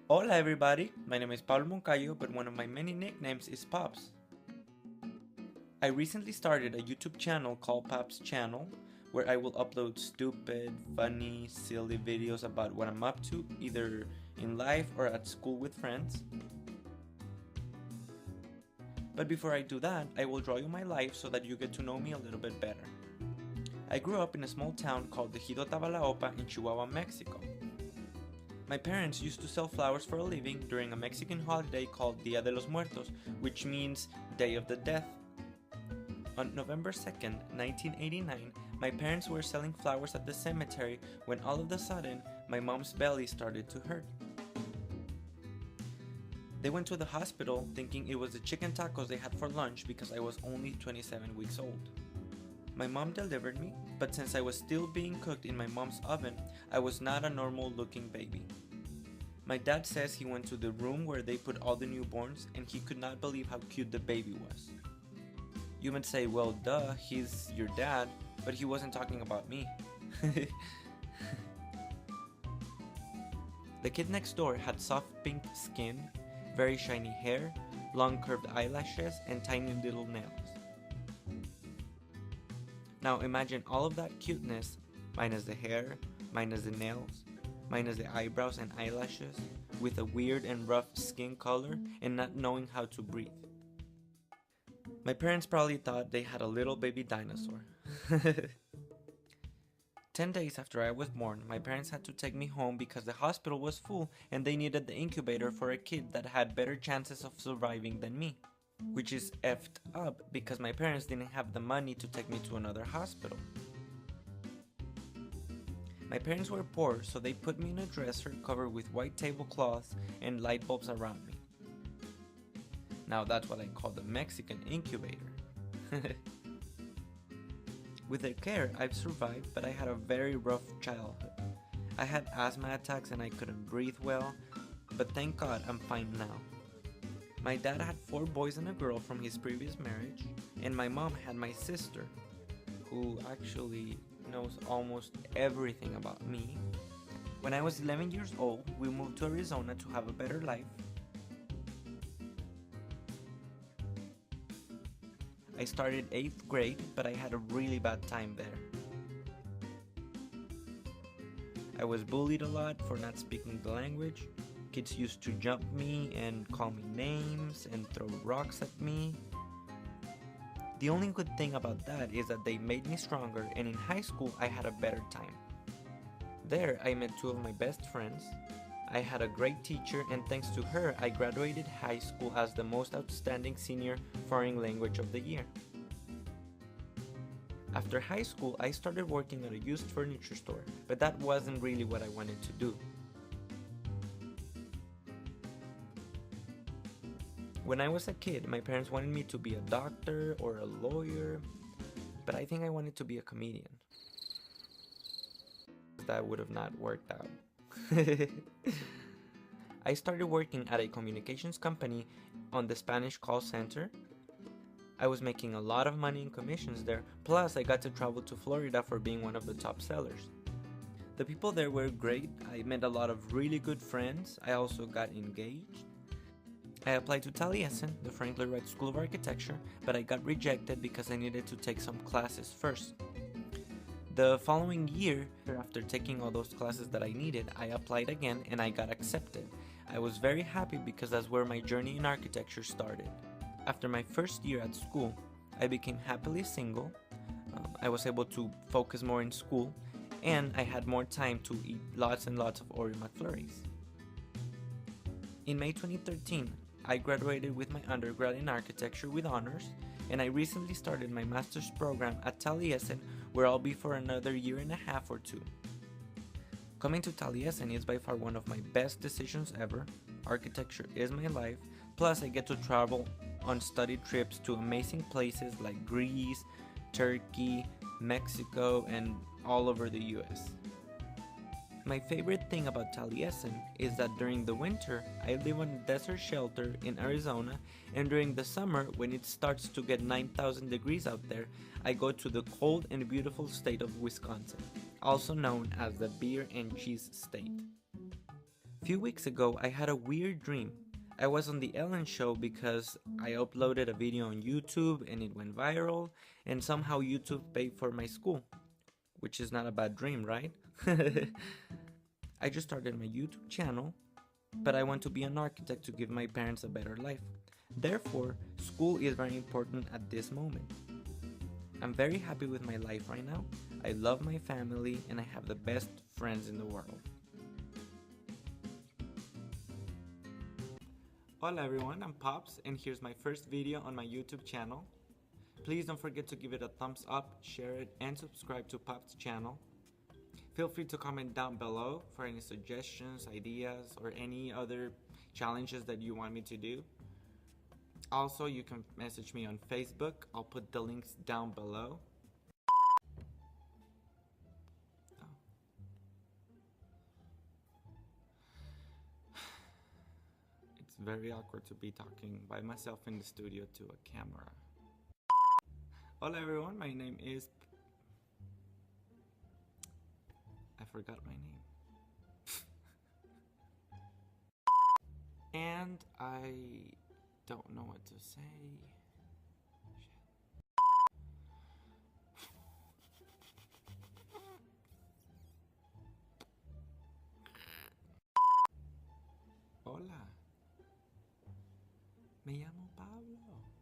Hola everybody, my name is Pablo Moncayo, but one of my many nicknames is Pabs. I recently started a YouTube channel called PabsChannel, where I will upload stupid, funny, silly videos about what I'm up to, either in life or at school with friends. But before I do that, I will draw you my life so that you get to know me a little bit better. I grew up in a small town called Ejido Tabalaopa in Chihuahua, Mexico. My parents used to sell flowers for a living during a Mexican holiday called Dia de los Muertos, which means Day of the Dead. On November 2nd, 1989, my parents were selling flowers at the cemetery when all of a sudden, my mom's belly started to hurt. They went to the hospital thinking it was the chicken tacos they had for lunch because I was only 27 weeks old. My mom delivered me, but since I was still being cooked in my mom's oven, I was not a normal looking baby. My dad says he went to the room where they put all the newborns and he could not believe how cute the baby was. You might say, well duh, he's your dad, but he wasn't talking about me. The kid next door had soft pink skin, very shiny hair, long curved eyelashes, and tiny little nails. Now imagine all of that cuteness, minus the hair, minus the nails, minus the eyebrows and eyelashes, with a weird and rough skin color and not knowing how to breathe. My parents probably thought they had a little baby dinosaur. 10 days after I was born, my parents had to take me home because the hospital was full and they needed the incubator for a kid that had better chances of surviving than me. Which is effed up because my parents didn't have the money to take me to another hospital. My parents were poor, so they put me in a dresser covered with white tablecloths and light bulbs around me. Now that's what I call the Mexican incubator. With their care, I've survived, but I had a very rough childhood. I had asthma attacks and I couldn't breathe well, but thank God I'm fine now. My dad had 4 boys and a girl from his previous marriage, and my mom had my sister, who actually knows almost everything about me. When I was 11 years old, we moved to Arizona to have a better life. I started 8th grade, but I had a really bad time there. I was bullied a lot for not speaking the language. Kids used to jump me and call me names and throw rocks at me. The only good thing about that is that they made me stronger, and in high school I had a better time. There I met 2 of my best friends. I had a great teacher, and thanks to her I graduated high school as the most outstanding senior foreign language of the year. After high school I started working at a used furniture store, but that wasn't really what I wanted to do. When I was a kid, my parents wanted me to be a doctor or a lawyer, but I think I wanted to be a comedian. That would have not worked out. I started working at a communications company on the Spanish call center. I was making a lot of money in commissions there, plus I got to travel to Florida for being one of the top sellers. The people there were great. I met a lot of really good friends. I also got engaged. I applied to Taliesin, the Franklin Wright School of Architecture, but I got rejected because I needed to take some classes first. The following year, after taking all those classes that I needed, I applied again and I got accepted. I was very happy because that's where my journey in architecture started. After my first year at school, I became happily single. I was able to focus more in school, and I had more time to eat lots and lots of Oreo McFlurries. In May 2013, I graduated with my undergrad in architecture with honors, and I recently started my master's program at Taliesin, where I'll be for another 1.5 or 2 years. Coming to Taliesin is by far one of my best decisions ever. Architecture is my life, plus I get to travel on study trips to amazing places like Greece, Turkey, Mexico, and all over the US. My favorite thing about Taliesin is that during the winter, I live on a desert shelter in Arizona, and during the summer, when it starts to get 9,000 degrees out there, I go to the cold and beautiful state of Wisconsin, also known as the beer and cheese state. few weeks ago, I had a weird dream. I was on the Ellen show because I uploaded a video on YouTube and it went viral, and somehow YouTube paid for my school, which is not a bad dream, right? I just started my YouTube channel, but I want to be an architect to give my parents a better life. Therefore, school is very important at this moment. I'm very happy with my life right now. I love my family and I have the best friends in the world. Hola everyone, I'm Pabs and here's my first video on my YouTube channel. Please don't forget to give it a thumbs up, share it, and subscribe to PabsChannel. Feel free to comment down below for any suggestions, ideas, or any other challenges that you want me to do. Also, you can message me on Facebook. I'll put the links down below. It's very awkward to be talking by myself in the studio to a camera. Hola everyone, my name is... I forgot my name. And I don't know what to say. Hola. Me llamo Pablo.